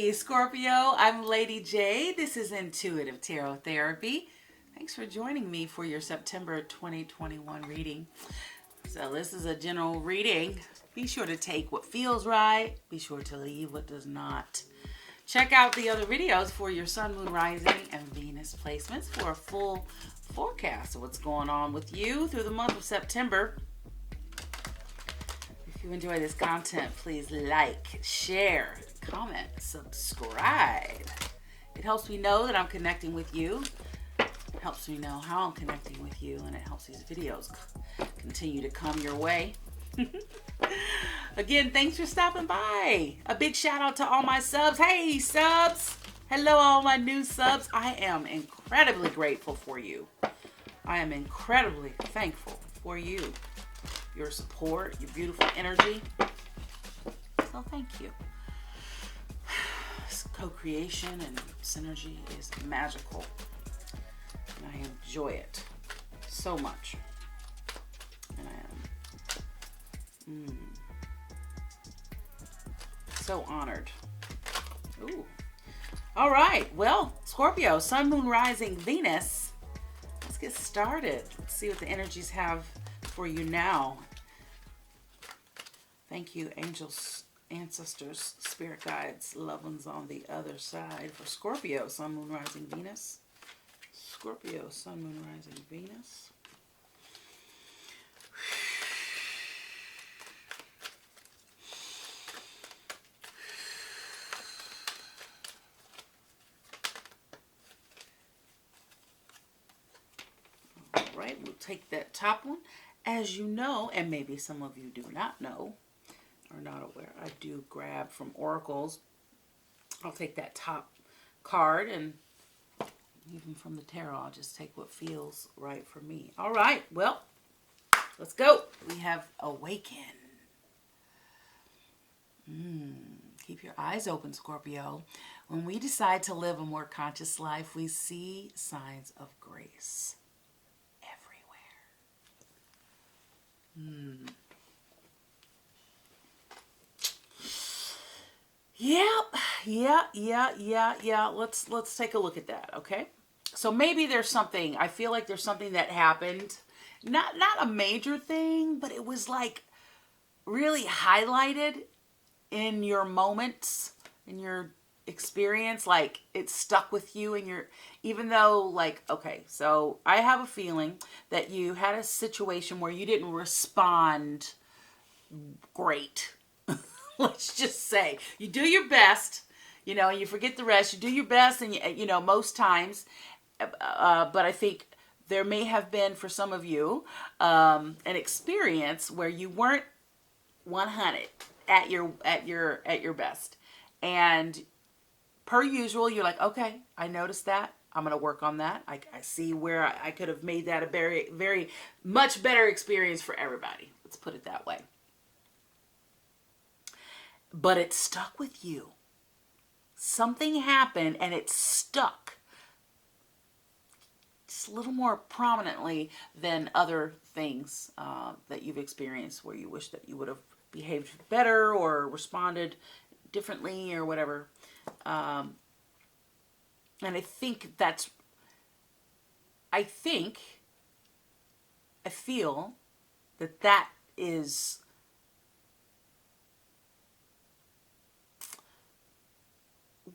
Hey Scorpio, I'm Lady J. This is Intuitive Tarot Therapy. Thanks for joining me for your September 2021 reading. So this is a general reading. Be sure to take what feels right. Be sure to leave what does not. Check out the other videos for your Sun, Moon, Rising, and Venus placements for a full forecast of what's going on with you through the month of September. If you enjoy this content, please like, share, comment, subscribe. It helps me know that I'm connecting with you. It helps me know how I'm connecting with you, and it helps these videos continue to come your way. Again, thanks for stopping by. A big shout out to all my subs. Hey, subs. Hello, all my new subs. I am incredibly grateful for you. I am incredibly thankful for you. Your support, your beautiful energy. So thank you. Co-creation and synergy is magical. And I enjoy it so much. And I am so honored. Ooh. All right. Well, Scorpio, Sun, Moon, Rising, Venus. Let's get started. Let's see what the energies have for you now. Thank you, angels, ancestors, spirit guides, loved ones on the other side for Scorpio, Sun, Moon, Rising, Venus. Scorpio, Sun, Moon, Rising, Venus. All right, we'll take that top one. As you know, and maybe some of you do not know, or not aware, I do grab from oracles. I'll take that top card, and even from the tarot, I'll just take what feels right for me. All right, well, let's go. We have Awaken. Keep your eyes open, Scorpio. When we decide to live a more conscious life, we see signs of grace everywhere. Yeah. Let's take a look at that, okay? So maybe there's something, I feel like there's something that happened. Not a major thing, but it was like really highlighted in your moments, in your experience. Like it stuck with you and even though like, okay, so I have a feeling that you had a situation where you didn't respond great. Let's just say you do your best, and you forget the rest. You do your best, and most times. But I think there may have been for some of you an experience where you weren't 100 at your best, and per usual, you're like, okay, I noticed that. I'm going to work on that. I see where I could have made that a very, very much better experience for everybody. Let's put it that way. But it stuck with you. Something happened and it stuck just a little more prominently than other things that you've experienced where you wish that you would have behaved better or responded differently or whatever. And I feel that is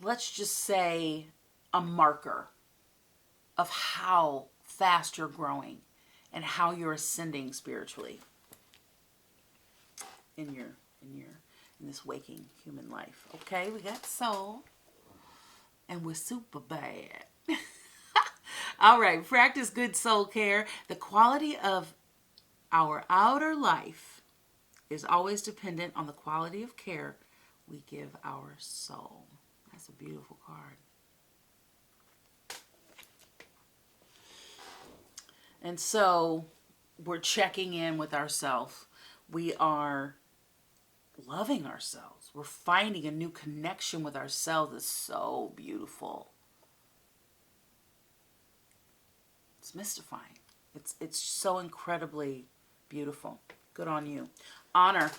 let's just say a marker of how fast you're growing and how you're ascending spiritually in this waking human life. Okay, we got soul and we're super bad. All right, practice good soul care. The quality of our outer life is always dependent on the quality of care we give our soul. That's a beautiful card. And so we're checking in with ourselves. We are loving ourselves. We're finding a new connection with ourselves that's so beautiful. It's mystifying. It's so incredibly beautiful. Good on you. Honor.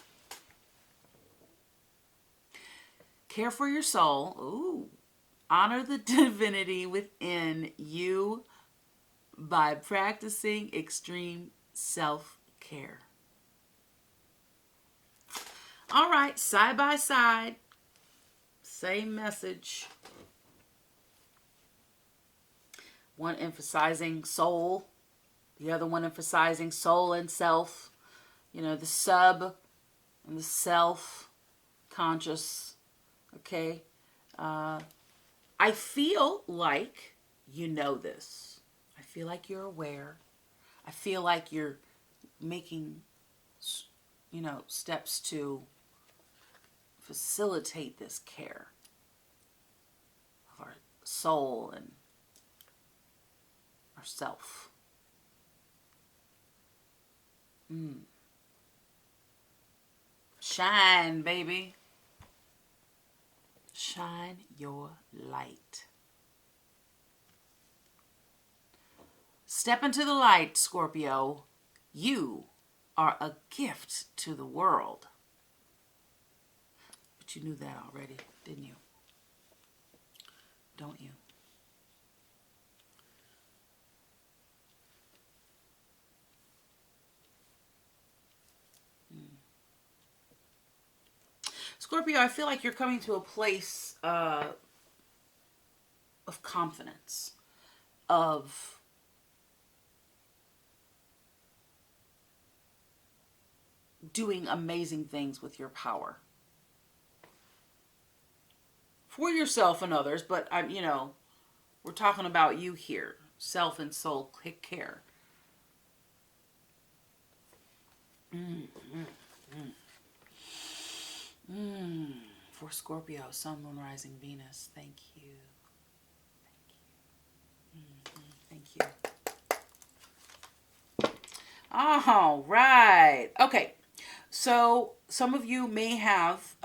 Care for your soul. Ooh. Honor the divinity within you by practicing extreme self-care. All right, side by side, same message. One emphasizing soul, the other one emphasizing soul and self. You know, the sub and the self conscious. Okay. I feel like you know this. I feel like you're aware. I feel like you're making, steps to facilitate this care of our soul and our self. Shine, baby. Shine your light. Step into the light, Scorpio. You are a gift to the world. But you knew that already, didn't you? Don't you? Scorpio, I feel like you're coming to a place of confidence, of doing amazing things with your power. For yourself and others, but we're talking about you here. Self and soul care. For Scorpio, Sun, Moon, Rising, Venus. Thank you. Thank you. All right. Okay. So some of you may have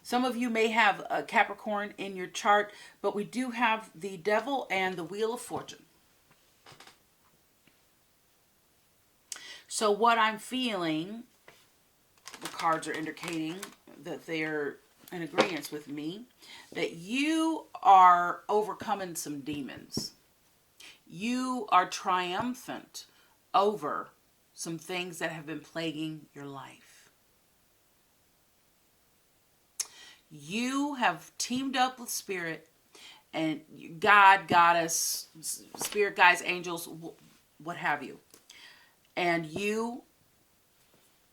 some of you may have a Capricorn in your chart, but we do have the Devil and the Wheel of Fortune. So what I'm feeling, the cards are indicating that they're in agreement with me, that you are overcoming some demons. You are triumphant over some things that have been plaguing your life. You have teamed up with Spirit and God, Goddess, Spirit, guides, angels, what have you. And you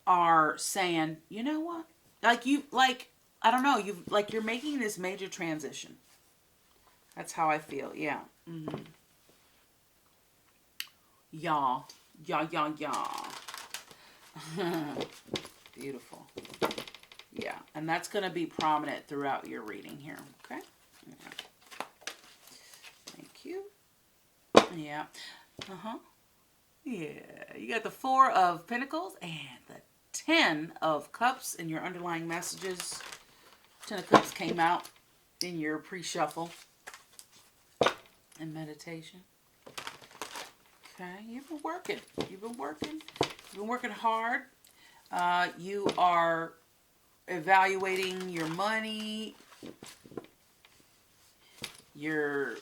are saying, you know what? I don't know, you're making this major transition. That's how I feel. Yeah. Mm-hmm. Yeah. Beautiful. Yeah. And that's going to be prominent throughout your reading here. Okay. Yeah. Thank you. Yeah. Yeah. You got the 4 of Pentacles and the 10 of Cups in your underlying messages. 10 of Cups came out in your pre-shuffle and meditation. Okay, you've been working. You've been working hard. You are evaluating your money. You're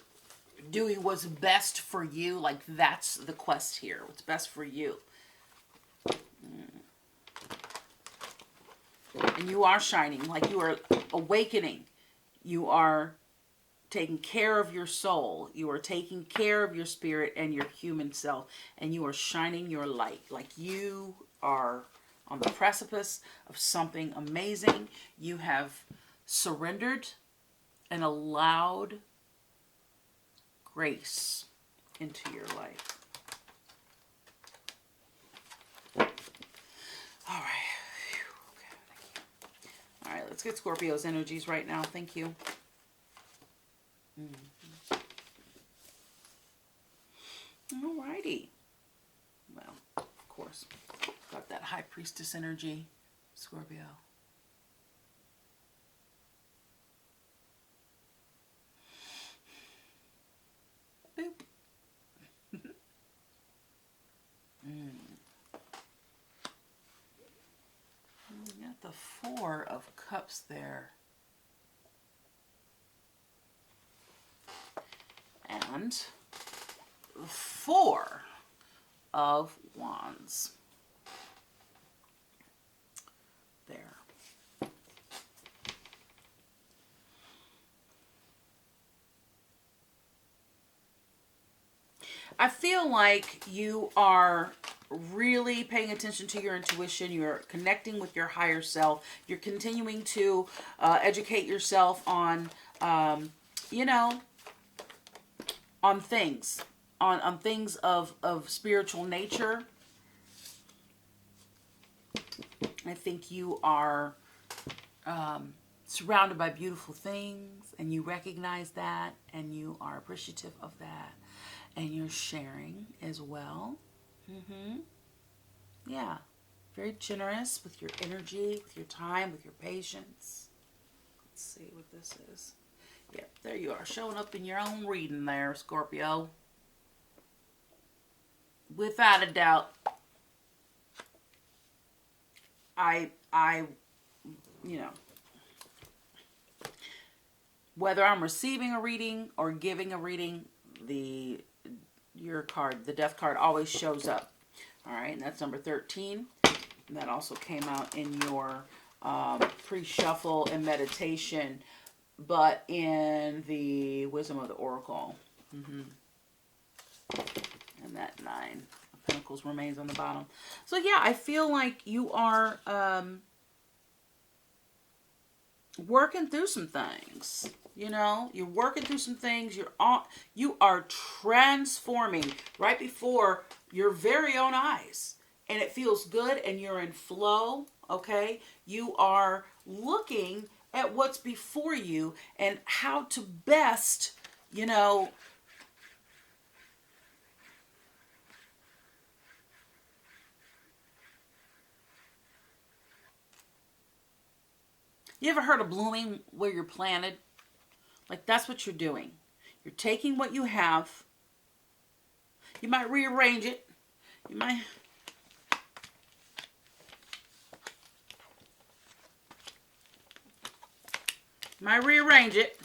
doing what's best for you. Like, that's the quest here. What's best for you. And you are shining. Like, you are awakening. You are taking care of your soul. You are taking care of your spirit and your human self. And you are shining your light. Like, you are on the precipice of something amazing. You have surrendered and allowed grace into your life. All right. Okay, thank you. All right, let's get Scorpio's energies right now. Thank you. Alrighty. Well, of course, got that High Priestess energy, Scorpio. Boop. Four of Cups there. And Four of Wands. There. I feel like you are really paying attention to your intuition. You're connecting with your higher self. You're continuing to educate yourself on, you know, on things. On things of spiritual nature. I think you are surrounded by beautiful things, and you recognize that, and you are appreciative of that, and you're sharing as well. Yeah, very generous with your energy, with your time, with your patience. Let's see what this is. Yep, there you are, showing up in your own reading there, Scorpio. Without a doubt, I, you know, whether I'm receiving a reading or giving a reading, your card, the Death card, always shows up. All right, and that's number 13. And that also came out in your pre-shuffle and meditation, but in the Wisdom of the Oracle. And that 9 of Pentacles remains on the bottom. So yeah, I feel like you are working through some things. You know, you're working through some things. You are transforming right before your very own eyes. And it feels good, and you're in flow, okay? You are looking at what's before you and how to best, you know, you ever heard of blooming where you're planted? Like, that's what you're doing. You're taking what you have. You might rearrange it. You might rearrange it.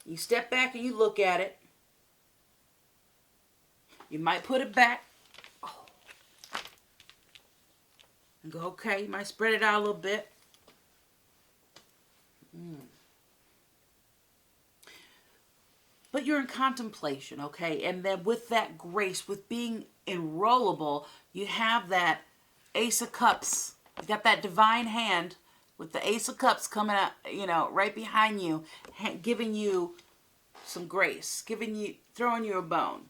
You step back and you look at it. You might put it back. And go, okay. You might spread it out a little bit. But you're in contemplation, okay? And then with that grace, with being enrollable, you have that Ace of Cups. You got that divine hand with the Ace of Cups coming out, you know, right behind you, giving you some grace, throwing you a bone.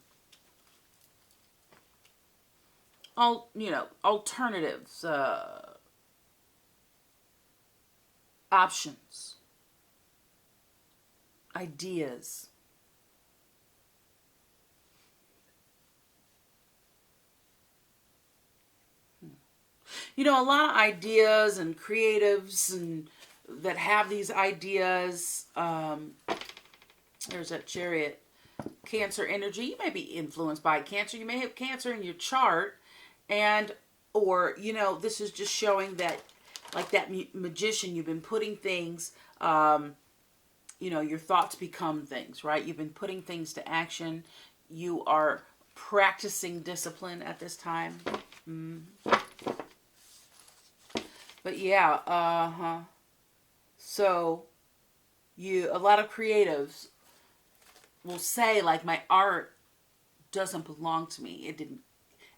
You know, alternatives, options, ideas. You know, a lot of ideas and creatives and that have these ideas. There's that Chariot. Cancer energy. You may be influenced by Cancer. You may have Cancer in your chart, or you know, this is just showing that, like that magician, you've been putting things. You know, your thoughts become things, right? You've been putting things to action. You are practicing discipline at this time. But yeah, so a lot of creatives will say, like, my art doesn't belong to me.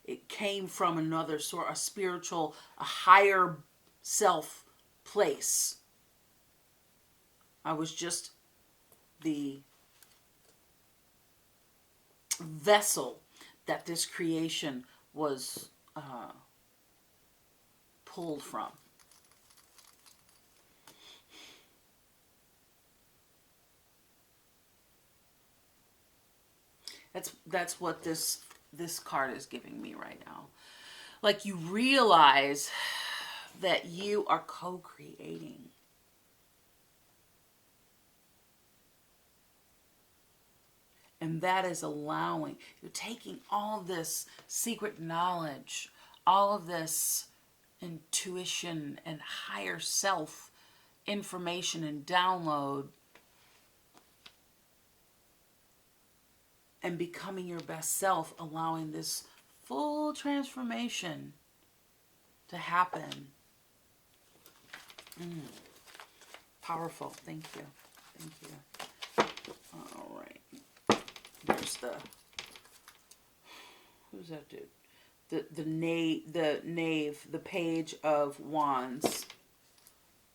It came from another sort, a spiritual, a higher self place. I was just the vessel that this creation was pulled from. That's what this card is giving me right now. Like, you realize that you are co-creating. And that is allowing, you're taking all this secret knowledge, all of this intuition and higher self information and download and becoming your best self, allowing this full transformation to happen. Powerful. Thank you. Thank you. All right. There's who's that dude? The knave, the page of wands.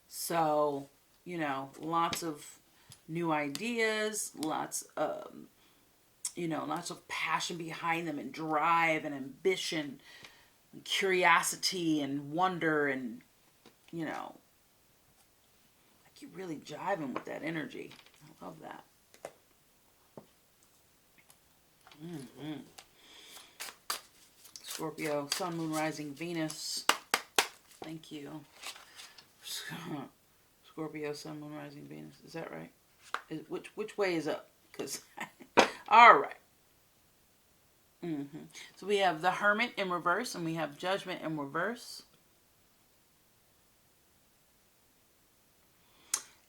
So, you know, lots of new ideas, lots of passion behind them, and drive and ambition and curiosity and wonder, and, you know, like you're really jiving with that energy. I love that. Scorpio, Sun, Moon, Rising, Venus. Thank you. Scorpio, Sun, Moon, Rising, Venus. Is that right? Which way is up? Because all right. So we have the Hermit in reverse, and we have Judgment in reverse.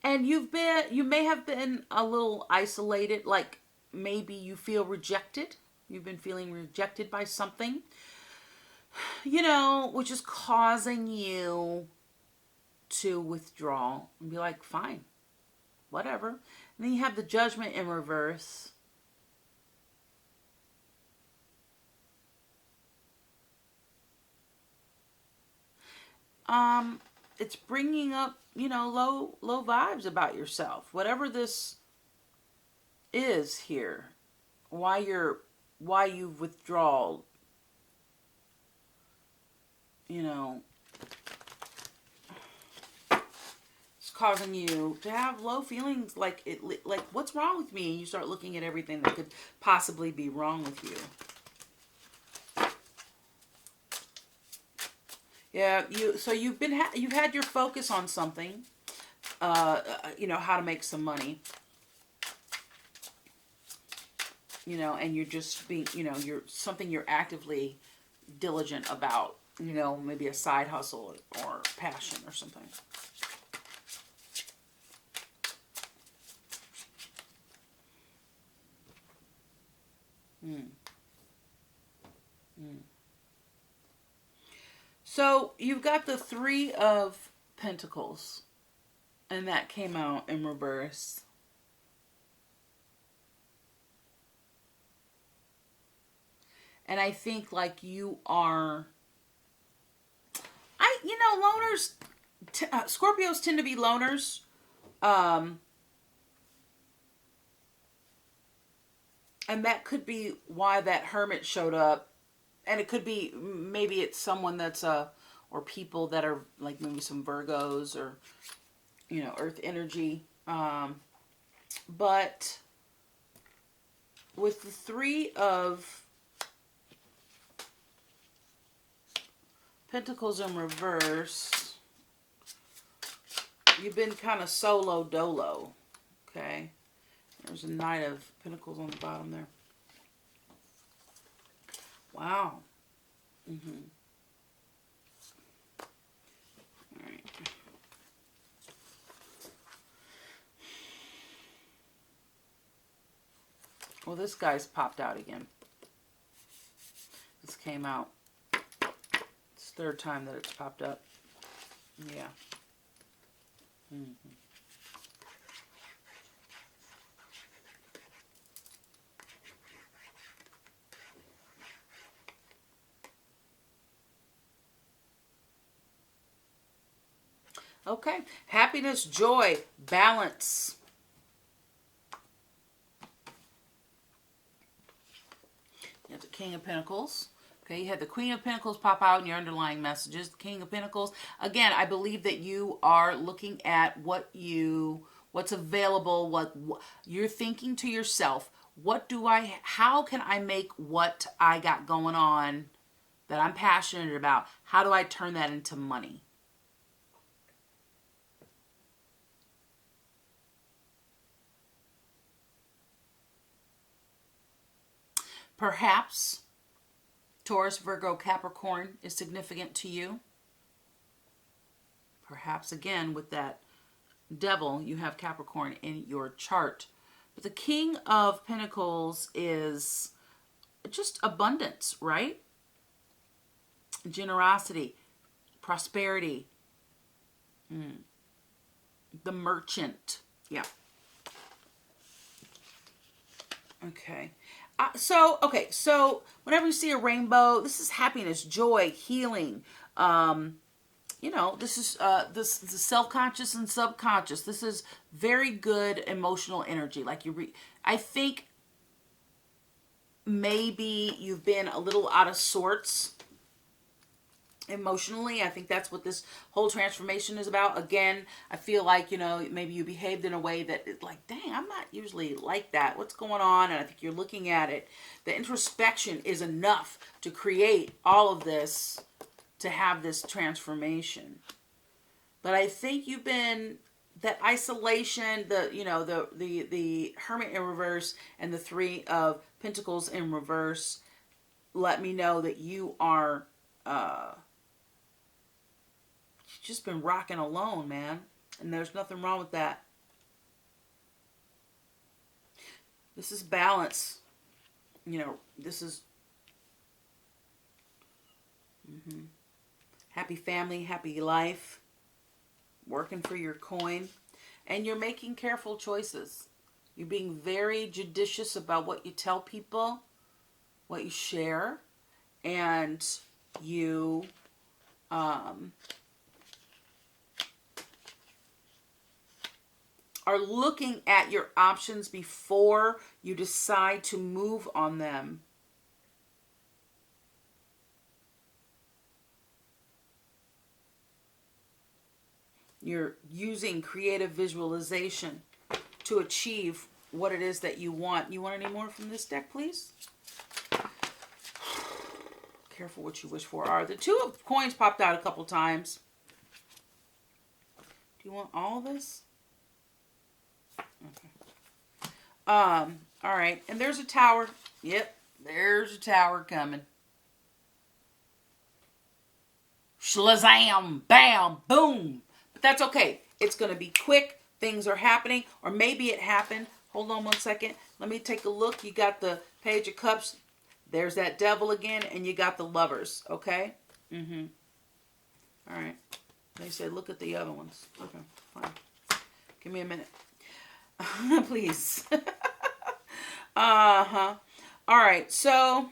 And you may have been a little isolated, like maybe you feel rejected. You've been feeling rejected by something, you know, which is causing you to withdraw and be like, fine, whatever. And then you have the Judgment in reverse. It's bringing up, you know, low vibes about yourself. Whatever this is here, why you've withdrawn, you know, it's causing you to have low feelings, like what's wrong with me? And you start looking at everything that could possibly be wrong with you. Yeah, you've had your focus on something, you know, how to make some money, you know, and you're just being, you know, you're actively diligent about, you know, maybe a side hustle or passion or something. So you've got the Three of Pentacles, and that came out in reverse. And I think like you are, you know, loners, Scorpios tend to be loners. And that could be why that Hermit showed up. And it could be, maybe it's someone that's or people that are like maybe some Virgos or, you know, Earth energy. But with the Three of Pentacles in reverse, you've been kind of solo dolo. Okay. There's a Knight of Pentacles on the bottom there. Wow. All right. Well, this guy's popped out again. This came out. It's the third time that it's popped up. Yeah. Okay. Happiness, joy, balance. You have the King of Pentacles. Okay, you had the Queen of Pentacles pop out in your underlying messages. The King of Pentacles. Again, I believe that you are looking at what's available, what you're thinking to yourself. How can I make what I got going on that I'm passionate about, how do I turn that into money? Perhaps Taurus, Virgo, Capricorn is significant to you. Perhaps again with that Devil, you have Capricorn in your chart. But the King of Pentacles is just abundance, right? Generosity, prosperity. The Merchant. Yeah. Okay. So whenever you see a rainbow, this is happiness, joy, healing. This is this the self-conscious and subconscious. This is very good emotional energy. Like I think maybe you've been a little out of sorts emotionally. I think that's what this whole transformation is about. Again, I feel like, maybe you behaved in a way that like, dang, I'm not usually like that. What's going on? And I think you're looking at it. The introspection is enough to create all of this, to have this transformation. But I think you've been that isolation, the Hermit in reverse and the Three of Pentacles in reverse let me know that you are you've just been rocking alone, man. And there's nothing wrong with that. This is balance. This is happy family, happy life, working for your coin. And you're making careful choices. You're being very judicious about what you tell people, what you share, and you are looking at your options before you decide to move on them. You're using creative visualization to achieve what it is that you want. You want any more from this deck, please? Careful what you wish for. All right, the Two of Coins popped out a couple times. Do you want all of this? Okay. All right, and there's a tower. Yep, there's a tower coming. Shlazam, bam, boom. But that's okay. It's going to be quick. Things are happening, or maybe it happened. Hold on one second. Let me take a look. You got the Page of Cups. There's that Devil again, and you got the Lovers, okay? All right. They said look at the other ones. Okay, fine. Give me a minute. Please. All right, so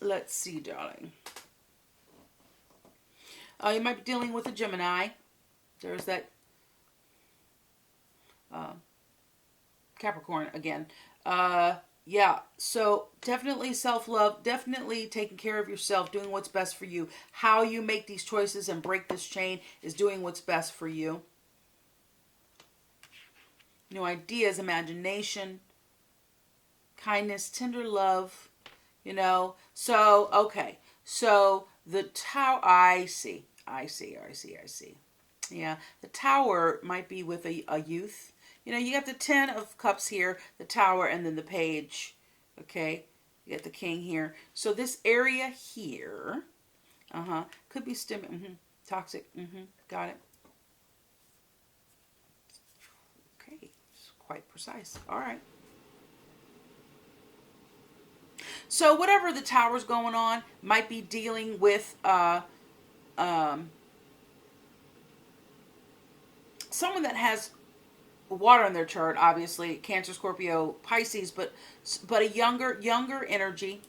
let's see, darling. You might be dealing with a Gemini. There's that Capricorn again. Yeah, so definitely self-love, definitely taking care of yourself, doing what's best for you. How you make these choices and break this chain is doing what's best for you. New ideas, imagination, kindness, tender love, So, okay. So, the Tower, I see. Yeah, the Tower might be with a youth. You got the Ten of Cups here, the Tower, and then the Page. Okay, you got the King here. So this area here, could be toxic. Got it. Okay, it's quite precise. All right. So whatever the Tower's going on might be dealing with someone that has water in their chart, obviously Cancer, Scorpio, Pisces, but a younger energy,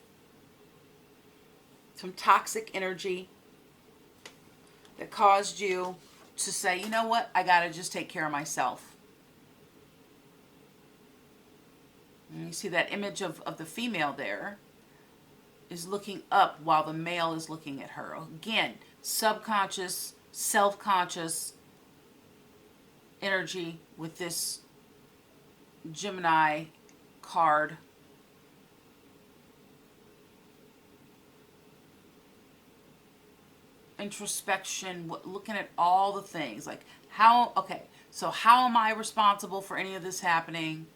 some toxic energy that caused you to say, you know what, I gotta just take care of myself. And you see that image of the female there is looking up while the male is looking at her. Again, subconscious, self-conscious energy with this Gemini card. Introspection, looking at all the things. Like how am I responsible for any of this happening?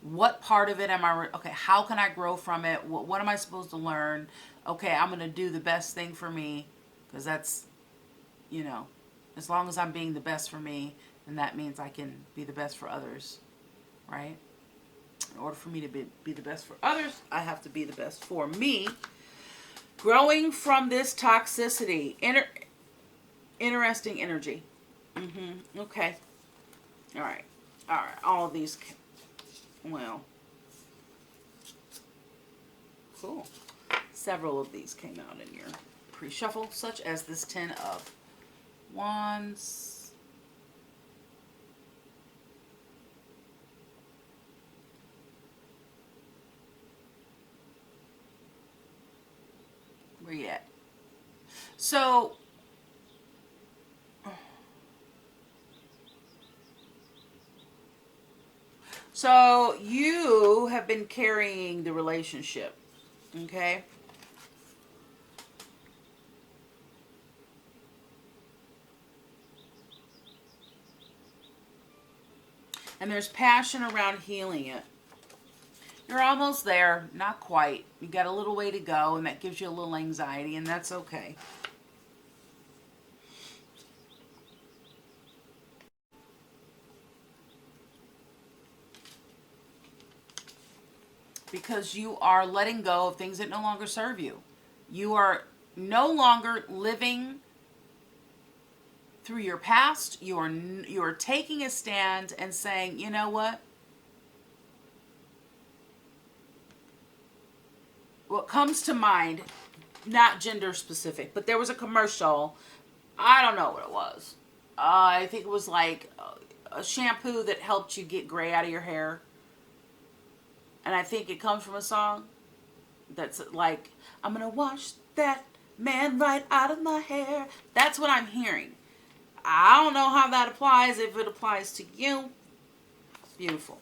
What part of it am I, how can I grow from it? What am I supposed to learn? Okay, I'm going to do the best thing for me, because that's, As long as I'm being the best for me, then that means I can be the best for others, right? In order for me to be the best for others, I have to be the best for me. Growing from this toxicity. Interesting energy. Okay. All right. All right. All of these. Well. Cool. Several of these came out in your pre-shuffle, such as this 10 of Wands. Where you at? So, you have been carrying the relationship, okay? And there's passion around healing it. You're almost there, not quite. You got a little way to go, and that gives you a little anxiety, and that's okay. Because you are letting go of things that no longer serve you. You are no longer living through your past. You are taking a stand and saying, you know what? What comes to mind, not gender specific, but there was a commercial. I don't know what it was. I think it was like a shampoo that helped you get gray out of your hair. And I think it comes from a song that's like, I'm going to wash that man right out of my hair. That's what I'm hearing. I don't know how that applies, if it applies to you. Beautiful.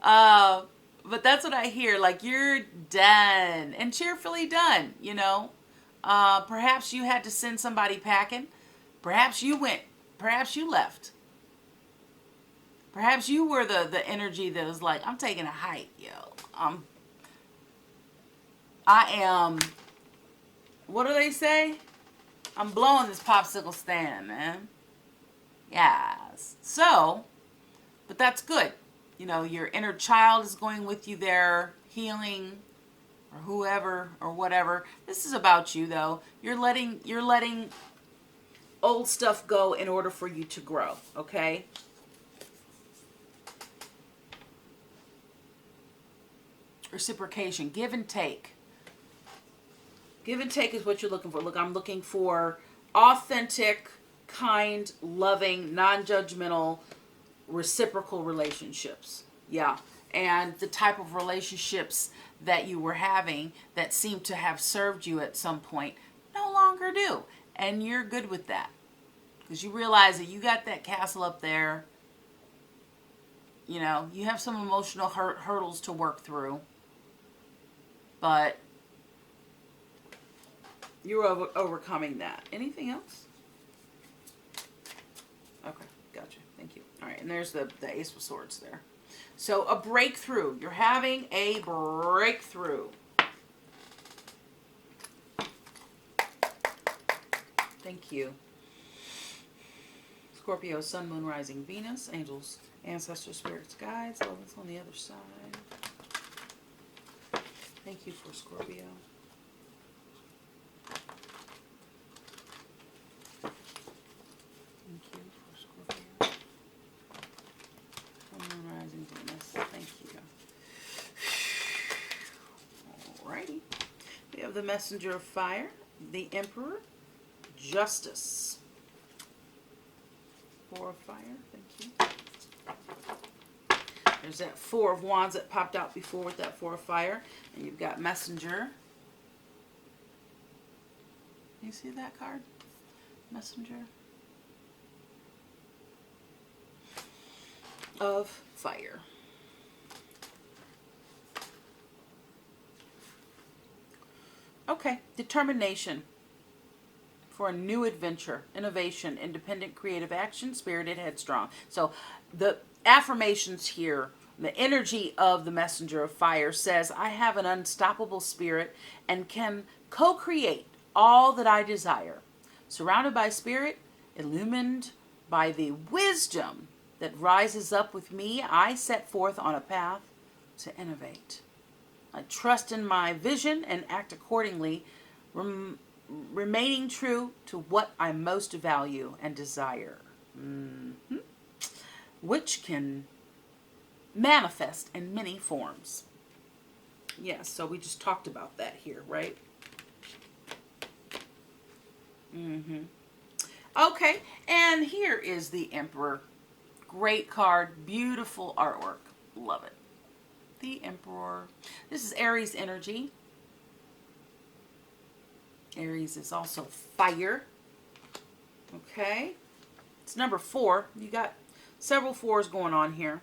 But that's what I hear. Like, you're done. And cheerfully done, you know. Perhaps you had to send somebody packing. Perhaps you went. Perhaps you left. Perhaps you were the energy that was like, I'm taking a hike, yo. I am, what do they say? I'm blowing this popsicle stand, man. Yes. So, but that's good. You know, your inner child is going with you there, healing, or whoever, or whatever. This is about you, though. You're letting old stuff go in order for you to grow, okay? Reciprocation, give and take. Give and take is what you're looking for. Look, I'm looking for authentic, kind, loving, non-judgmental, reciprocal relationships. Yeah. And the type of relationships that you were having that seemed to have served you at some point no longer do. And you're good with that. Because you realize that you got that castle up there. You know, you have some emotional hurdles to work through. But you're overcoming that. Anything else? Okay, gotcha. Thank you. All right, and there's the Ace of Swords there. So a breakthrough. You're having a breakthrough. Thank you. Scorpio, Sun, Moon, Rising, Venus, Angels, Ancestors, Spirits, Guides. Oh, that's on the other side. Thank you for Scorpio. Thank you for Scorpio. Sun, Moon, Rising, Venus. Thank you. Alrighty. We have the Messenger of Fire, the Emperor, Justice. Four of Fire. Thank you. There's that Four of Wands that popped out before with that Four of Fire. And you've got Messenger. You see that card? Messenger of Fire. Okay. Determination for a new adventure, innovation, independent, creative action, spirited, headstrong. So the affirmations here, the energy of the Messenger of Fire says, I have an unstoppable spirit and can co-create all that I desire. Surrounded by spirit, illumined by the wisdom that rises up with me, I set forth on a path to innovate. I trust in my vision and act accordingly, remaining true to what I most value and desire, which can manifest in many forms. Yes, so we just talked about that here, right? Okay, and here is the Emperor. Great card, beautiful artwork. Love it. The Emperor. This is Aries energy. Aries is also fire. Okay. It's number 4. You got several 4s going on here.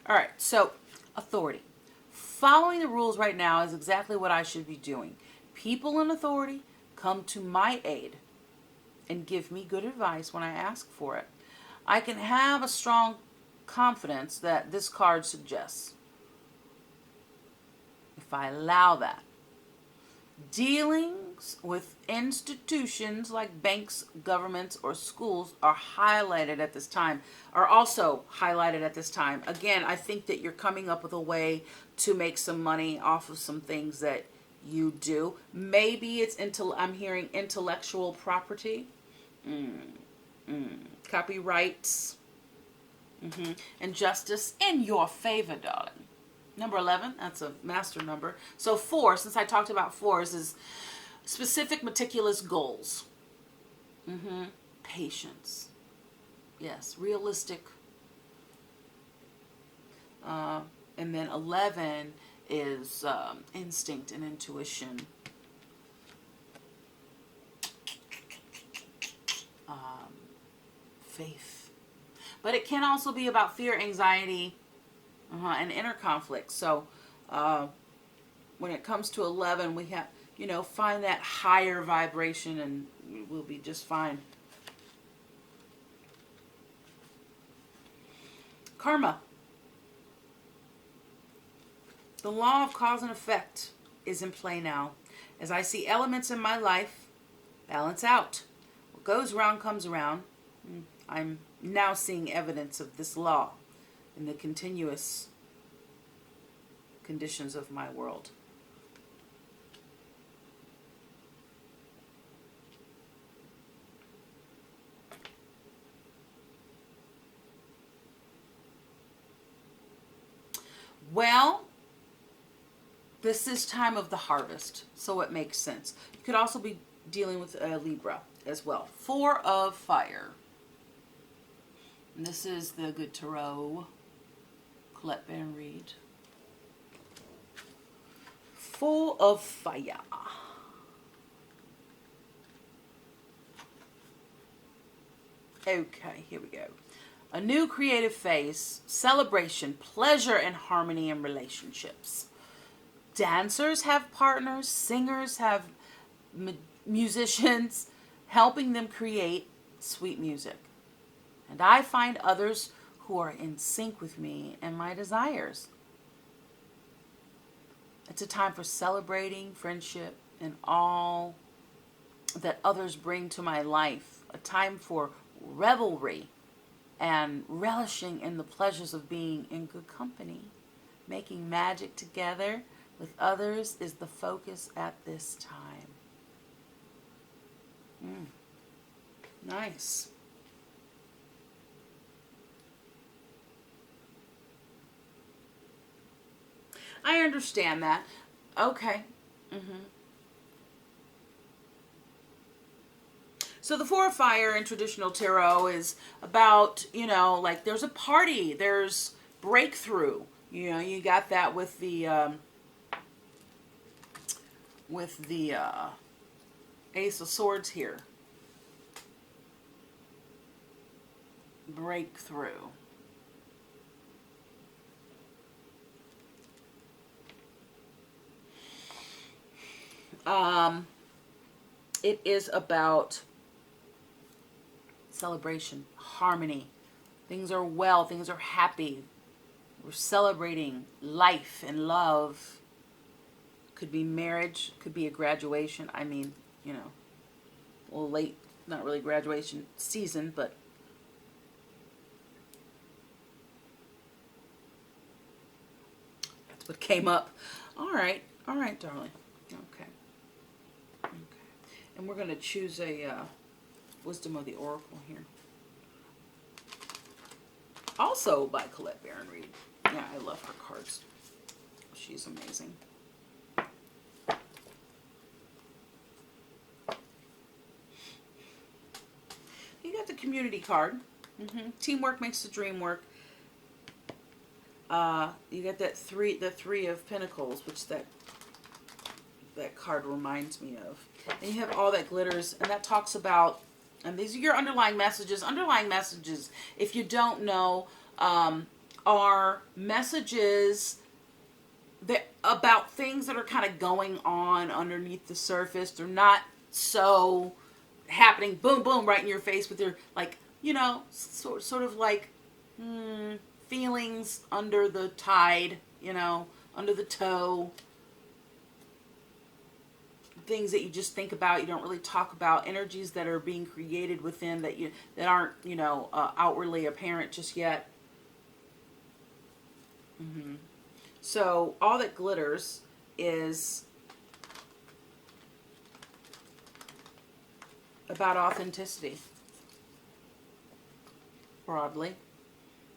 All right, so authority. Following the rules right now is exactly what I should be doing. People in authority come to my aid and give me good advice when I ask for it. I can have a strong confidence that this card suggests, if I allow that. Dealings with institutions like banks, governments, or schools are highlighted at this time, are also highlighted at this time. Again, I think that you're coming up with a way to make some money off of some things that you do. Maybe it's I'm hearing intellectual property, copyrights, and justice in your favor, darling. Number 11, that's a master number. So 4, since I talked about 4s, is specific, meticulous goals. Patience. Yes, realistic. And then 11 is instinct and intuition. Faith. But it can also be about fear, anxiety, and inner conflict. So when it comes to 11, we have, find that higher vibration and we'll be just fine. Karma. The law of cause and effect is in play now. As I see elements in my life balance out. What goes around comes around. I'm now seeing evidence of this law in the continuous conditions of my world. Well, this is time of the harvest, so it makes sense. You could also be dealing with Libra as well. 4 of fire. And this is the good tarot. Colette and read. 4 of fire. Okay, here we go. A new creative phase, celebration, pleasure, and harmony in relationships. Dancers have partners, singers have musicians, helping them create sweet music. And I find others who are in sync with me and my desires. It's a time for celebrating friendship and all that others bring to my life. A time for revelry and relishing in the pleasures of being in good company. Making magic together with others is the focus at this time. Nice. I understand that. Okay. So the 4 of fire in traditional tarot is about, like there's a party, there's breakthrough. You got that with the Ace of Swords here. Breakthrough. It is about celebration, harmony. Things are well, things are happy. We're celebrating life and love. Could be marriage, could be a graduation. I mean, you know, a little late, not really graduation season, but that's what came up. All right, darling. Okay. And we're going to choose a Wisdom of the Oracle here. Also by Colette Baron Reed. Yeah, I love her cards. She's amazing. You got the community card. Teamwork makes the dream work. You got that the Three of Pentacles, which that card reminds me of. And you have all that glitters, and that talks about, and these are your underlying messages. Underlying messages, if you don't know, are messages that about things that are kind of going on underneath the surface. They're not so happening, boom, boom, right in your face, but they're like, you know, sort of like feelings under the tide, you know, under the toe. Things that you just think about, you don't really talk about, energies that are being created within that aren't, you know, outwardly apparent just yet. So all that glitters is about authenticity, broadly.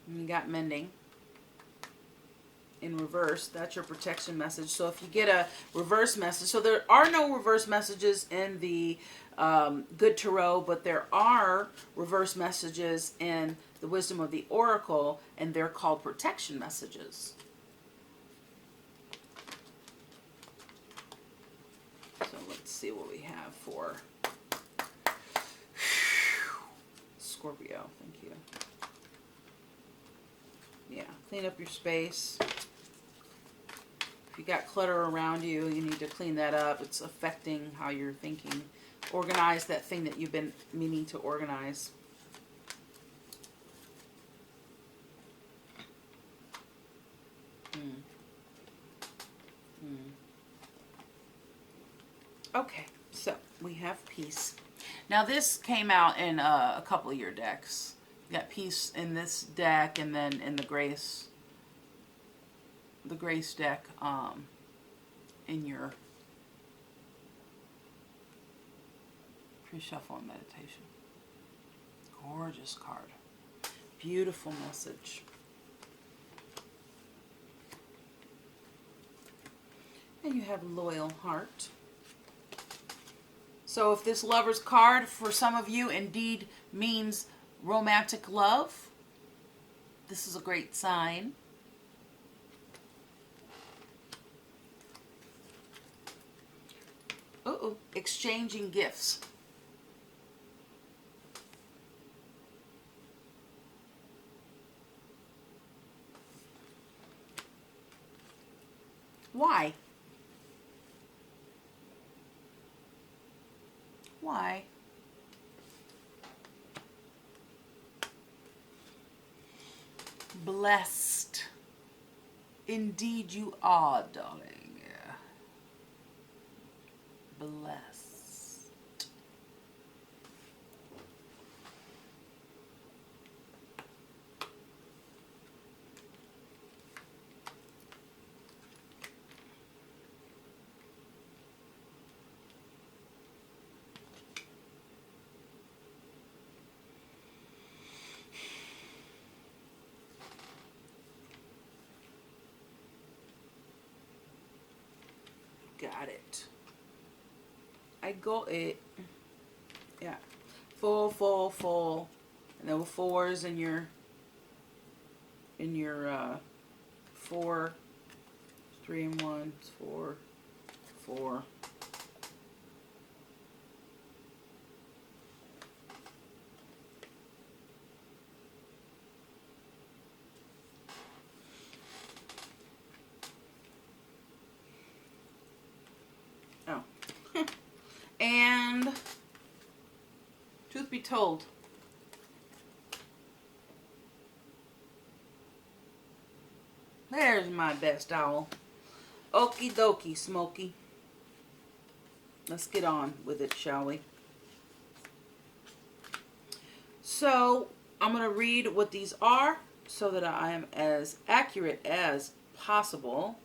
And you got mending in reverse. That's your protection message. So if you get a reverse message, so there are no reverse messages in the Good Tarot, but there are reverse messages in the Wisdom of the Oracle, and they're called protection messages. So let's see what we have for Scorpio. Thank you. Yeah, clean up your space. If you got clutter around you, you need to clean that up. It's affecting how you're thinking. Organize that thing that you've been meaning to organize. Okay, so we have peace. Now this came out in a couple of your decks. You got peace in this deck, and then in the Grace deck, in your pre-shuffle and meditation. Gorgeous card. Beautiful message. And you have loyal heart. So if this Lover's card for some of you indeed means romantic love, this is a great sign. Exchanging gifts. Why? Why? Blessed. Indeed you are, darling. Blessed. Got it. I got it. Yeah. Full, full, full. And there were fours in your 4, 3 and 1, 4, 4. Oh. And told. There's my best owl. Okie dokie, Smokey. Let's get on with it, shall we? So, I'm going to read what these are so that I am as accurate as possible.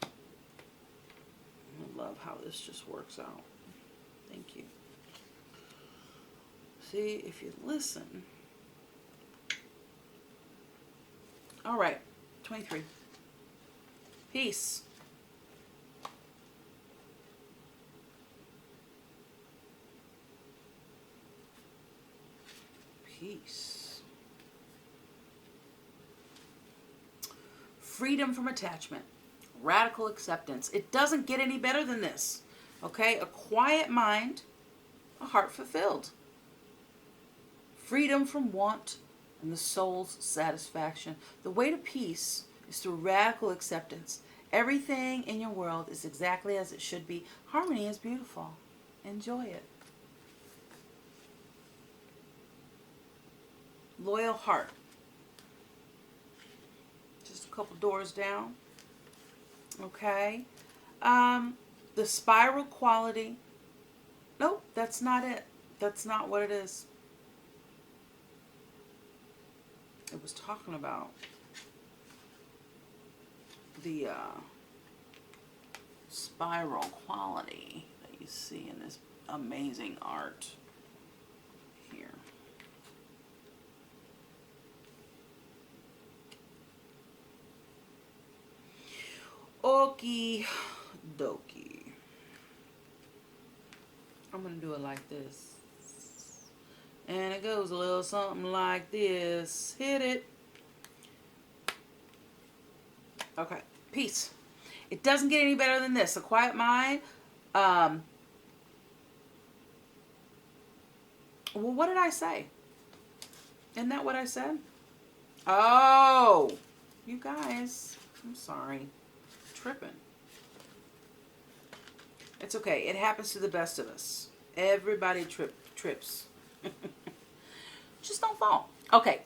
I love how this just works out. Thank you. See, if you listen. All right, 23. Peace. Peace. Freedom from attachment. Radical acceptance. It doesn't get any better than this. Okay? A quiet mind, a heart fulfilled. Freedom from want and the soul's satisfaction. The way to peace is through radical acceptance. Everything in your world is exactly as it should be. Harmony is beautiful. Enjoy it. Loyal heart. Just a couple doors down. Okay. The spiral quality. Nope, that's not it. That's not what it is. It was talking about the spiral quality that you see in this amazing art here. Okie dokie. I'm going to do it like this. And it goes a little something like this. Hit it. Okay. Peace. It doesn't get any better than this. A quiet mind. Well, what did I say? Isn't that what I said? Oh. You guys. I'm sorry. Tripping. It's okay. It happens to the best of us. Everybody trips. Just don't fall. Okay.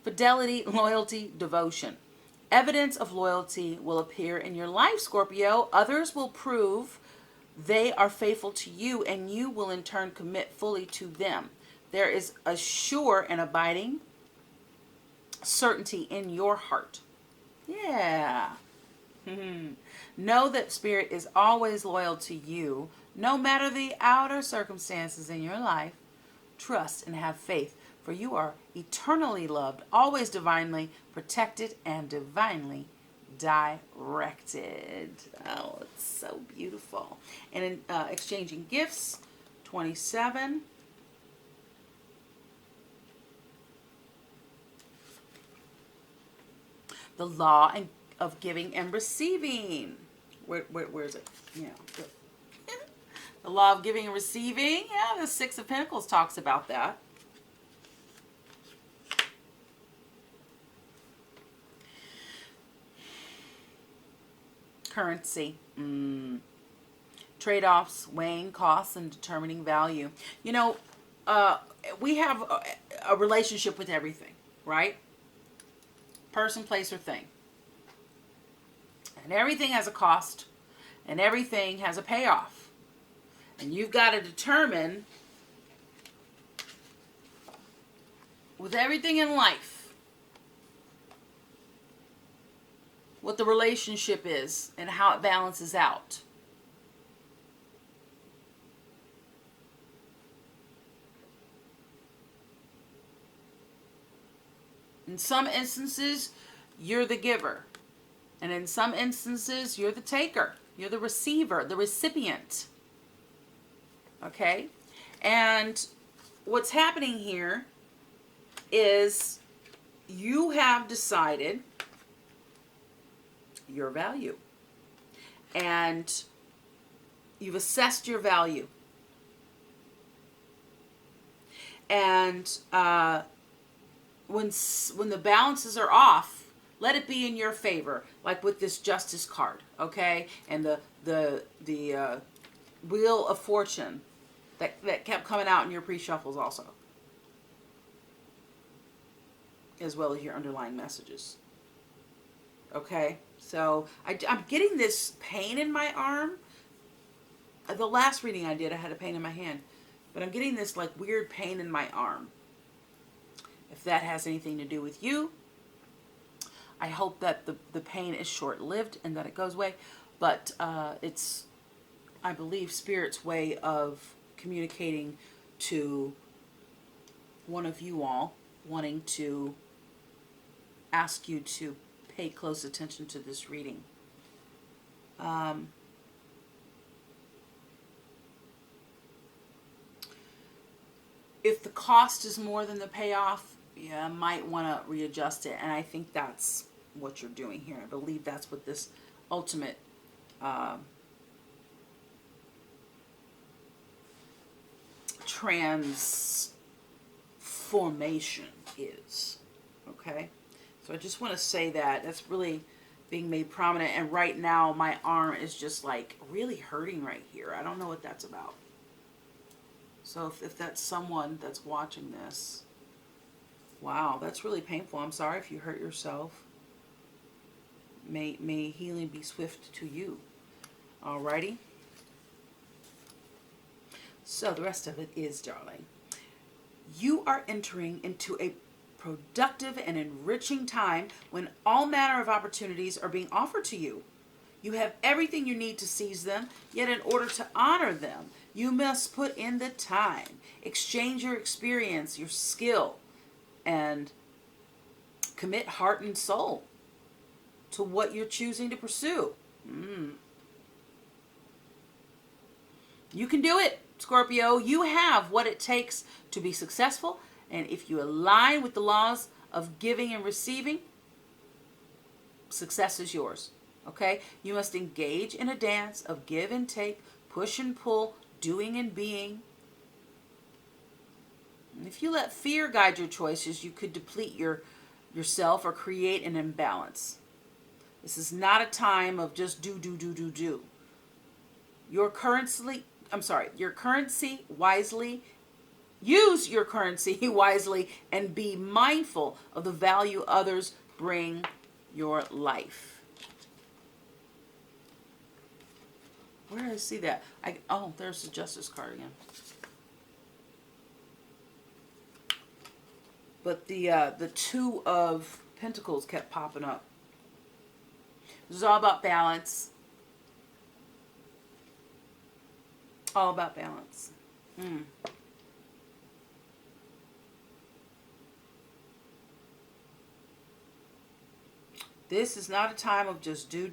Fidelity, loyalty, devotion. Evidence of loyalty will appear in your life, Scorpio. Others will prove they are faithful to you, and you will in turn commit fully to them. There is a sure and abiding certainty in your heart. Yeah. Know that Spirit is always loyal to you, no matter the outer circumstances in your life. Trust and have faith, for you are eternally loved, always divinely protected, and divinely directed. Oh, it's so beautiful. And in exchanging gifts, 27. The law of giving and receiving. Where is it? Yeah. The law of giving and receiving. Yeah, the Six of Pentacles talks about that. Currency. Trade-offs, weighing costs, and determining value. You know, we have a relationship with everything, right? Person, place, or thing. And everything has a cost, and everything has a payoff. And you've got to determine, with everything in life, what the relationship is and how it balances out. In some instances, you're the giver. And in some instances, you're the taker. You're the receiver, the recipient. Okay? And what's happening here is you have decided your value. And you've assessed your value. And when the balances are off, let it be in your favor, like with this Justice card, okay? And the Wheel of Fortune that kept coming out in your pre-shuffles also, as well as your underlying messages. Okay, so I'm getting this pain in my arm. The last reading I did, I had a pain in my hand, but I'm getting this like weird pain in my arm. If that has anything to do with you, I hope that the pain is short-lived and that it goes away. But it's, I believe, Spirit's way of communicating to one of you all, wanting to ask you to pay close attention to this reading. If the cost is more than the payoff, yeah, I might want to readjust it. And I think that's what you're doing here. I believe that's what this ultimate transformation is. Okay? So I just want to say that. That's really being made prominent. And right now, my arm is just like really hurting right here. I don't know what that's about. So if that's someone that's watching this, wow, that's really painful. I'm sorry if you hurt yourself. May healing be swift to you. Alrighty. So the rest of it is, darling, you are entering into a productive and enriching time when all manner of opportunities are being offered to you. You have everything you need to seize them, yet in order to honor them, you must put in the time, exchange your experience, your skill, and commit heart and soul to what you're choosing to pursue. You can do it, Scorpio. You have what it takes to be successful, and if you align with the laws of giving and receiving, success is yours. Okay? You must engage in a dance of give and take, push and pull, doing and being. And if you let fear guide your choices, you could deplete yourself or create an imbalance. This is not a time of just do. Your currency wisely. Use your currency wisely and be mindful of the value others bring your life. Where did I see that? There's the Justice card again. But the Two of Pentacles kept popping up. This is all about balance. All about balance. This is not a time of just do.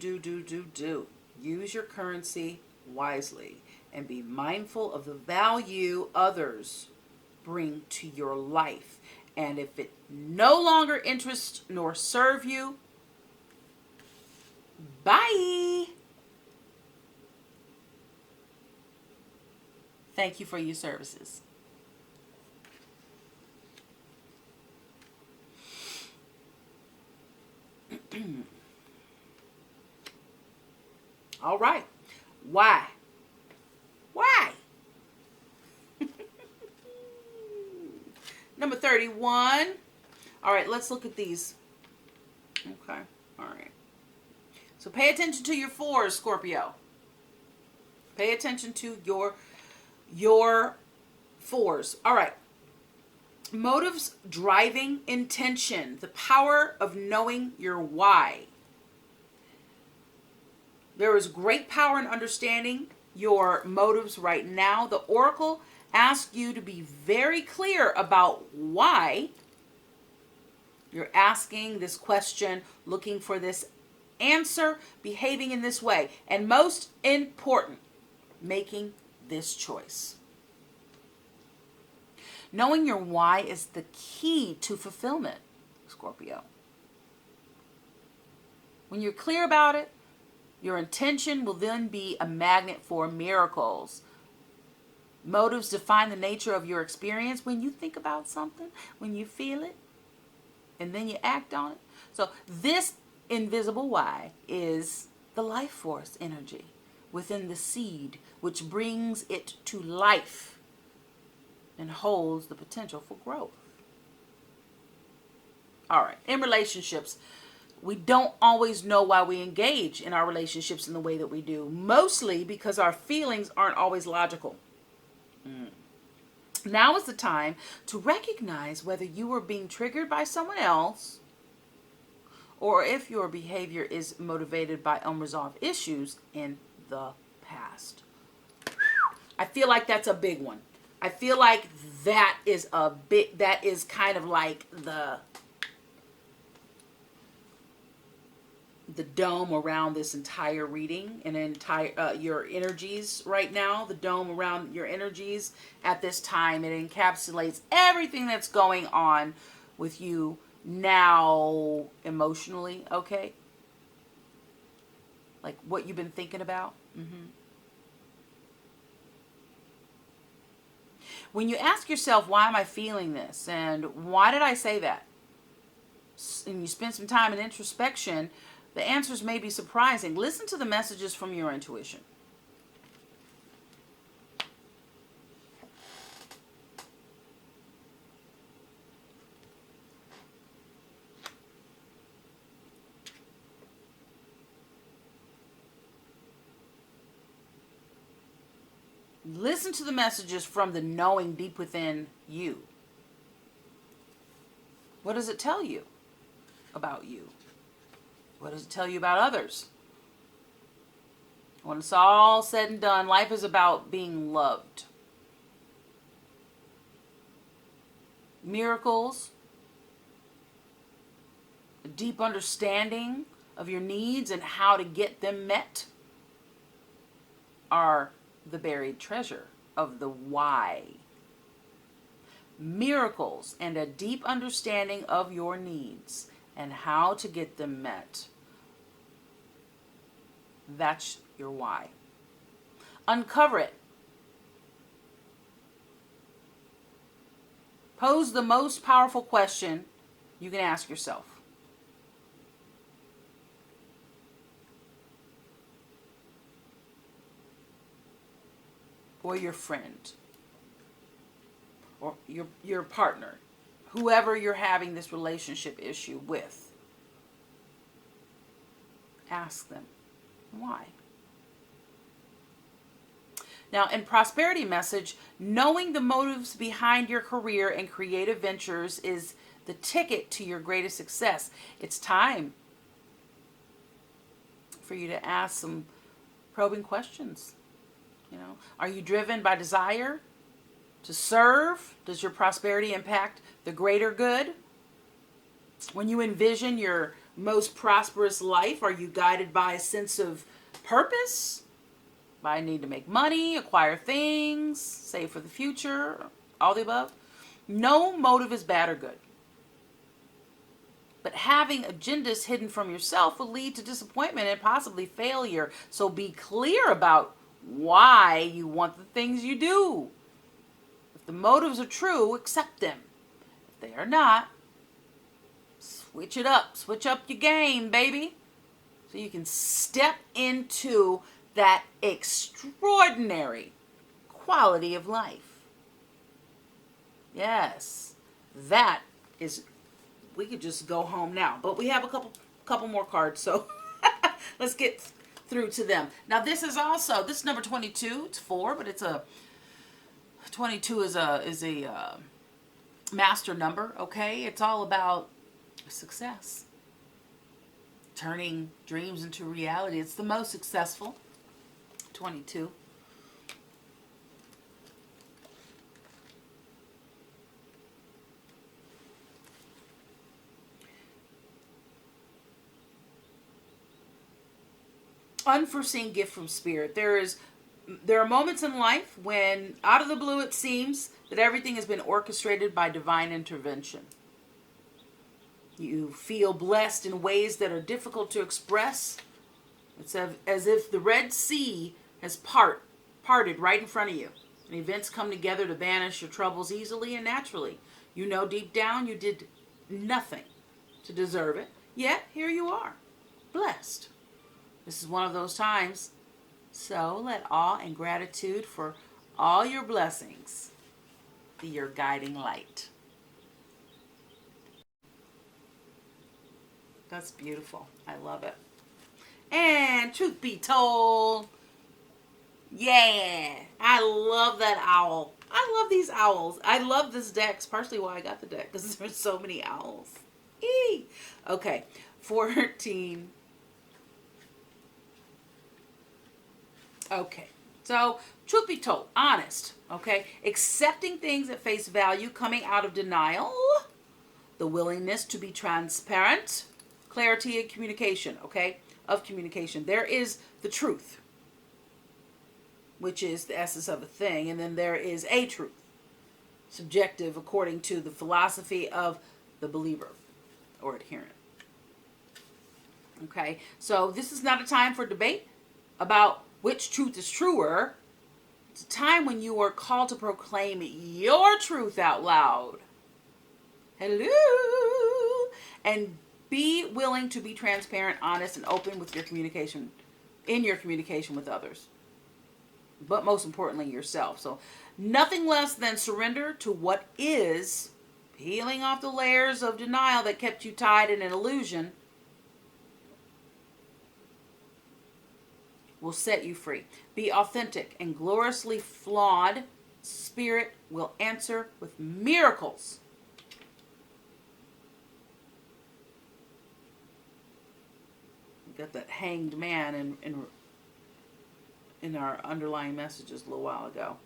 Use your currency wisely and be mindful of the value others bring to your life. And if it no longer interests nor serve you, bye. Thank you for your services. All right. Why? Number 31. All right, let's look at these. Okay. All right. So pay attention to your fours, Scorpio. Pay attention to your fours. All right. Motives, driving, intention, the power of knowing your why. There is great power in understanding your motives right now. The Oracle asks you to be very clear about why you're asking this question, looking for this answer, behaving in this way, and most important, making this choice. Knowing your why is the key to fulfillment, Scorpio. When you're clear about it, your intention will then be a magnet for miracles. Motives define the nature of your experience. When you think about something, when you feel it, and then you act on it. So this invisible why is the life force energy within the seed, which brings it to life. and holds the potential for growth. All right, in relationships, we don't always know why we engage in our relationships in the way that we do, mostly because our feelings aren't always logical. Now is the time to recognize whether you are being triggered by someone else or if your behavior is motivated by unresolved issues in the past. I feel like that's a big one. I feel like that is kind of like the dome around this entire reading and your energies right now. The dome around your energies at this time. It encapsulates everything that's going on with you now emotionally, okay? Like what you've been thinking about. When you ask yourself, why am I feeling this? And why did I say that? And you spend some time in introspection, the answers may be surprising. Listen to the messages from your intuition. Listen to the messages from the knowing deep within you. What does it tell you about you? What does it tell you about others? When it's all said and done, life is about being loved. Miracles, a deep understanding of your needs and how to get them met are the buried treasure of the why. Miracles and a deep understanding of your needs and how to get them met. That's your why. Uncover it. Pose the most powerful question you can ask yourself. Or your friend. Or your partner. Whoever you're having this relationship issue with. Ask them why. Now, in prosperity message, knowing the motives behind your career and creative ventures is the ticket to your greatest success. It's time for you to ask some probing questions. You know, are you driven by desire to serve? Does your prosperity impact the greater good? When you envision your most prosperous life, are you guided by a sense of purpose? By a need to make money, acquire things, save for the future, all the above? No motive is bad or good. But having agendas hidden from yourself will lead to disappointment and possibly failure. So be clear about why you want the things you do. If the motives are true, accept them. If they are not, switch it up. Switch up your game, baby. So you can step into that extraordinary quality of life. Yes, that is, we could just go home now. But we have a couple more cards, so let's get through to them. Now this is number 22. It's 4, but it's a 22 is a master number. Okay, it's all about success, turning dreams into reality. It's the most successful. 22. Unforeseen gift from spirit. There are moments in life when out of the blue it seems that everything has been orchestrated by divine intervention. You feel blessed in ways that are difficult to express. It's as if the Red Sea has parted right in front of you. And events come together to banish your troubles easily and naturally. You know deep down you did nothing to deserve it. Yet here you are, blessed. This is one of those times. So let awe and gratitude for all your blessings be your guiding light. That's beautiful. I love it. And truth be told, yeah, I love that owl. I love these owls. I love this deck. It's partially why I got the deck, because there's so many owls. Eee. Okay, 14. Okay, so truth be told, honest. Okay, accepting things at face value, coming out of denial, the willingness to be transparent, clarity and communication. Okay, of communication. There is the truth, which is the essence of a thing, and then there is a truth, subjective according to the philosophy of the believer or adherent. Okay, so this is not a time for debate about which truth is truer. It's a time when you are called to proclaim your truth out loud. Hello. And be willing to be transparent, honest, and open with your communication, in your communication with others. But most importantly, yourself. So nothing less than surrender to what is, peeling off the layers of denial that kept you tied in an illusion, will set you free. Be authentic and gloriously flawed. Spirit will answer with miracles. We got that hanged man in our underlying messages a little while ago.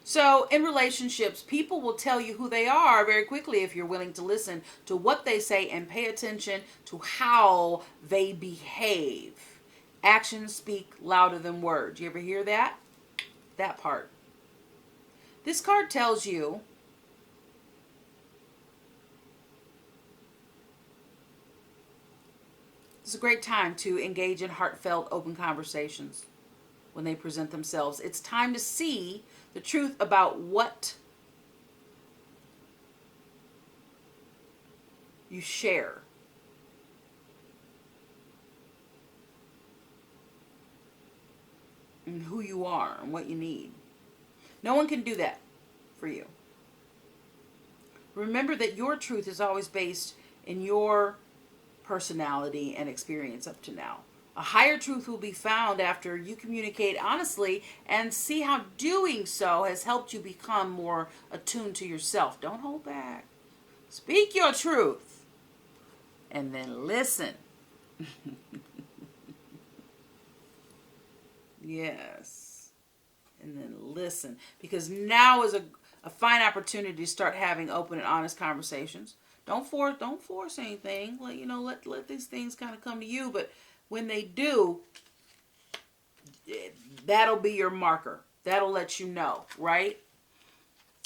So in relationships, people will tell you who they are very quickly if you're willing to listen to what they say and pay attention to how they behave. Actions speak louder than words. You ever hear that? That part. This card tells you it's a great time to engage in heartfelt, open conversations when they present themselves. It's time to see the truth about what you share. And who you are and what you need. No one can do that for you. Remember that your truth is always based in your personality and experience up to now. A higher truth will be found after you communicate honestly and see how doing so has helped you become more attuned to yourself. Don't hold back. Speak your truth and then listen. Yes. And then listen. Because now is a fine opportunity to start having open and honest conversations. Don't force anything. Let these things kind of come to you. But when they do, that'll be your marker. That'll let you know, right?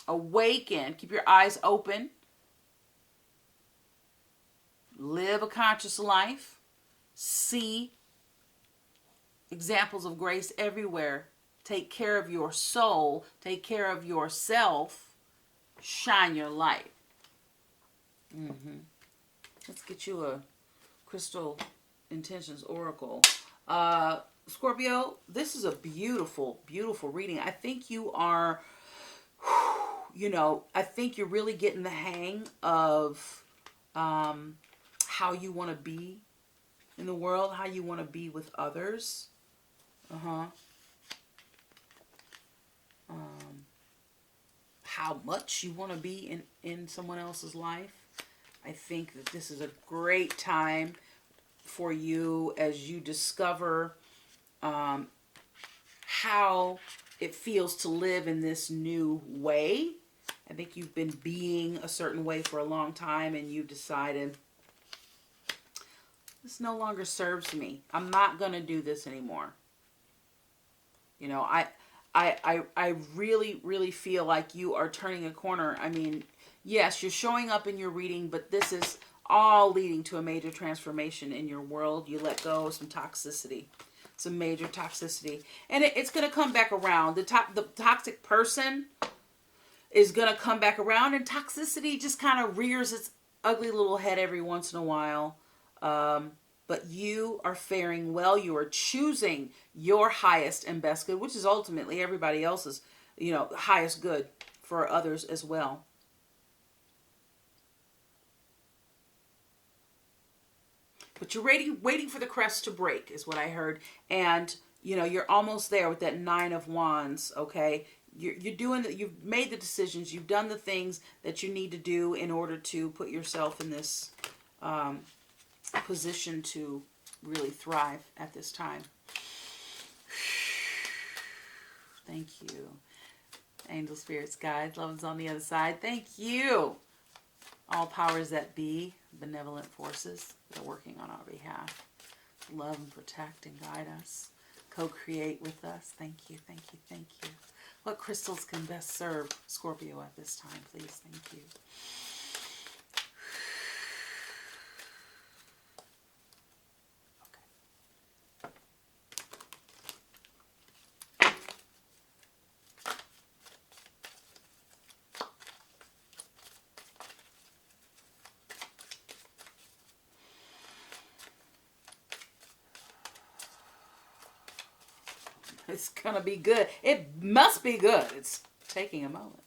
Awaken. Keep your eyes open. Live a conscious life. See examples of grace everywhere. Take care of your soul. Take care of yourself. Shine your light. Let's get you a Crystal Intentions Oracle. Scorpio, this is a beautiful, beautiful reading. I think you are, I think you're really getting the hang of how you want to be in the world, how you want to be with others. How much you want to be in someone else's life. I think that this is a great time for you as you discover how it feels to live in this new way. I think you've been being a certain way for a long time and you've decided, this no longer serves me. I'm not going to do this anymore. I really, really feel like you are turning a corner. I mean, yes, you're showing up in your reading, but this is all leading to a major transformation in your world. You let go of some toxicity, some major toxicity. And it's going to come back around. The toxic person is going to come back around, and toxicity just kind of rears its ugly little head every once in a while. But you are faring well. You are choosing your highest and best good, which is ultimately everybody else's highest good for others as well. But you're waiting for the crest to break is what I heard. And, you're almost there with that 9 of Wands, okay? You're doing that. You've made the decisions. You've done the things that you need to do in order to put yourself in this position to really thrive at this time. Thank you. Angel, spirits, guides, love is on the other side. Thank you. All powers that be, benevolent forces that are working on our behalf. Love and protect and guide us. Co-create with us. Thank you, thank you, thank you. What crystals can best serve Scorpio at this time, please? Thank you. It's gonna be good. It must be good. It's taking a moment.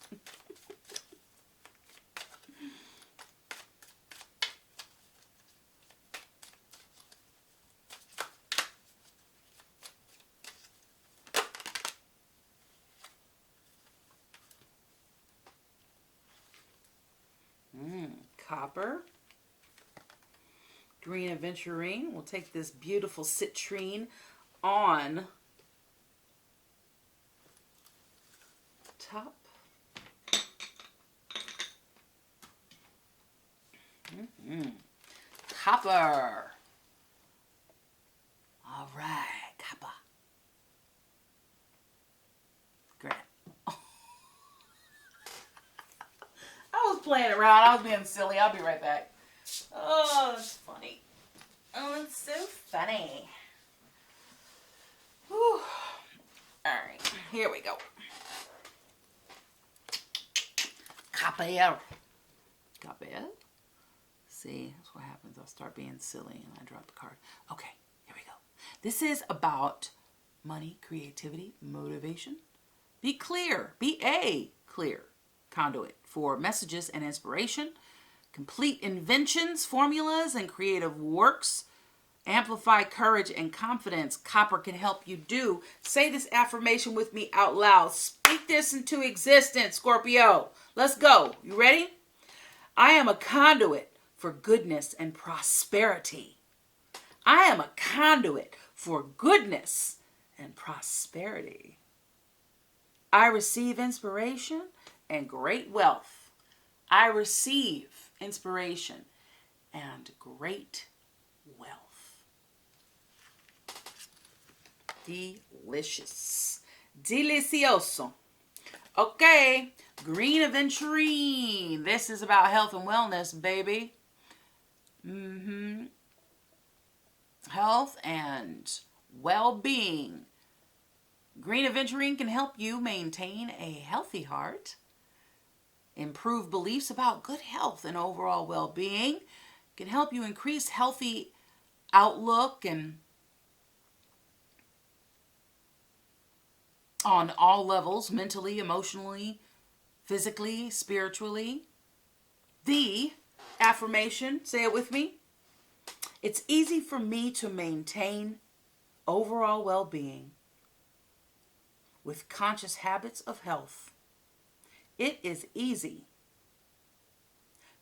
Copper. Green aventurine. We'll take this beautiful citrine on top. Copper. All right, copper. Great. I was playing around. I was being silly. I'll be right back. Oh, that's funny. Oh, it's so funny. Whew. All right, here we go. Copper. Copper. See, that's what happens. I'll start being silly and I drop the card. Okay, here we go. This is about money, creativity, motivation. Be clear. Be a clear conduit for messages and inspiration. Complete inventions, formulas, and creative works. Amplify courage and confidence. Copper can help you do. Say this affirmation with me out loud. Speak this into existence, Scorpio. Let's go. You ready? I am a conduit for goodness and prosperity. I am a conduit for goodness and prosperity. I receive inspiration and great wealth. I receive inspiration and great wealth. Delicious. Delicioso. Okay. Green aventurine. This is about health and wellness, baby. Health and well-being. Green aventurine can help you maintain a healthy heart, improve beliefs about good health and overall well-being, can help you increase healthy outlook and on all levels, mentally, emotionally, physically, spiritually. The affirmation, say it with me. It's easy for me to maintain overall well-being with conscious habits of health. It is easy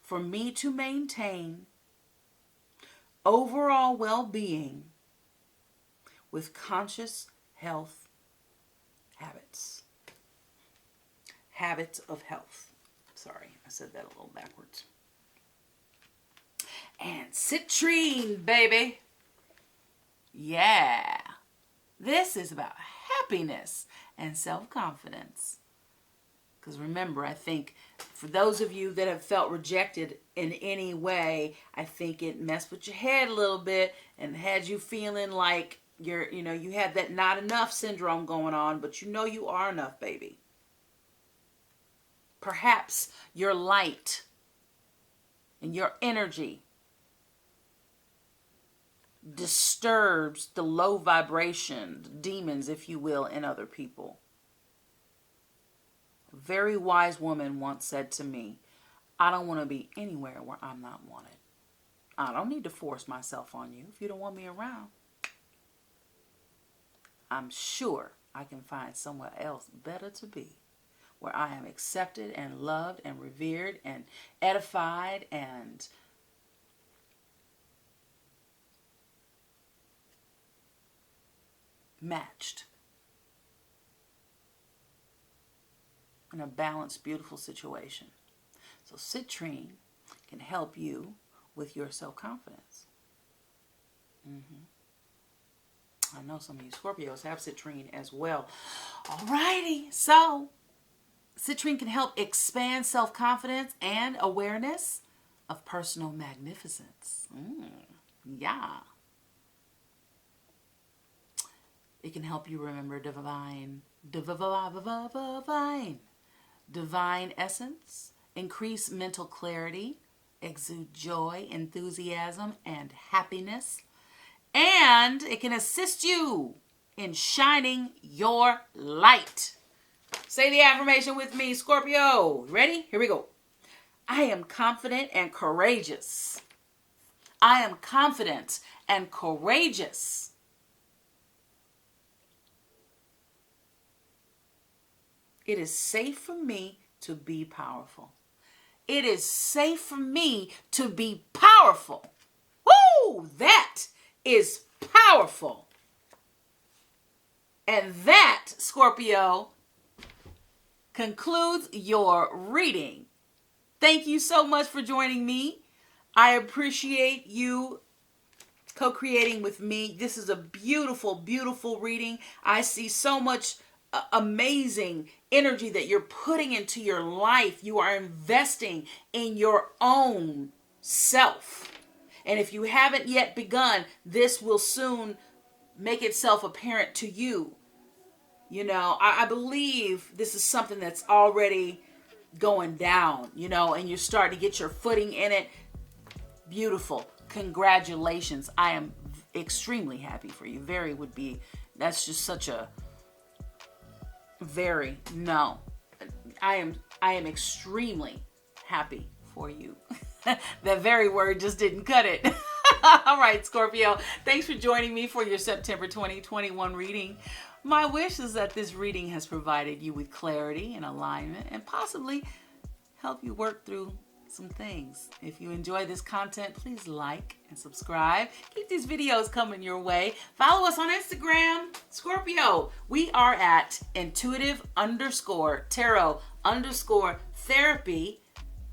for me to maintain overall well-being with conscious health habits. Habits of health. Sorry, I said that a little backwards. And citrine, baby. Yeah. This is about happiness and self-confidence. Because remember, I think for those of you that have felt rejected in any way, I think it messed with your head a little bit and had you feeling like you had that not enough syndrome going on, but you are enough, baby. Perhaps your light and your energy disturbs the low vibration, demons, if you will, in other people. A very wise woman once said to me, I don't want to be anywhere where I'm not wanted. I don't need to force myself on you. If you don't want me around, I'm sure I can find somewhere else better to be, where I am accepted and loved and revered and edified and matched in a balanced, beautiful situation. So citrine can help you with your self-confidence. I know some of you Scorpios have citrine as well. Alrighty, so citrine can help expand self-confidence and awareness of personal magnificence. Yeah. It can help you remember divine essence, increase mental clarity, exude joy, enthusiasm, and happiness. And it can assist you in shining your light. Say the affirmation with me, Scorpio. Ready? Here we go. I am confident and courageous. I am confident and courageous. It is safe for me to be powerful. It is safe for me to be powerful. Woo! That is powerful. And that, Scorpio, concludes your reading. Thank you so much for joining me. I appreciate you co-creating with me. This is a beautiful, beautiful reading. I see so much amazing energy that you're putting into your life. You are investing in your own self. And if you haven't yet begun, this will soon make itself apparent to you. You know, I believe this is something that's already going down, you know, and you're starting to get your footing in it. Beautiful. Congratulations. I am extremely happy for you. That's just such a I am extremely happy for you. That very word just didn't cut it. All right, Scorpio, thanks for joining me for your September 2021 reading. My wish is that this reading has provided you with clarity and alignment and possibly help you work through some things. If you enjoy this content, please like and subscribe. Keep these videos coming your way. Follow us on Instagram, Scorpio. We are at intuitive_tarot_therapy.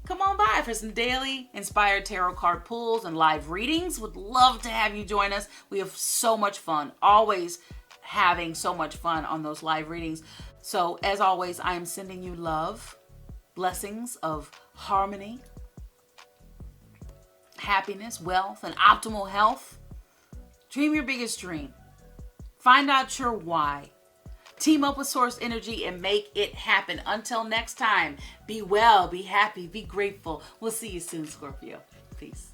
Come on by for some daily inspired tarot card pulls and live readings. Would love to have you join us. We have so much fun, always having so much fun on those live readings. So as always, I am sending you love, blessings of harmony, happiness, wealth, and optimal health. Dream your biggest dream. Find out your why. Team up with Source Energy and make it happen. Until next time, be well, be happy, be grateful. We'll see you soon, Scorpio. Peace.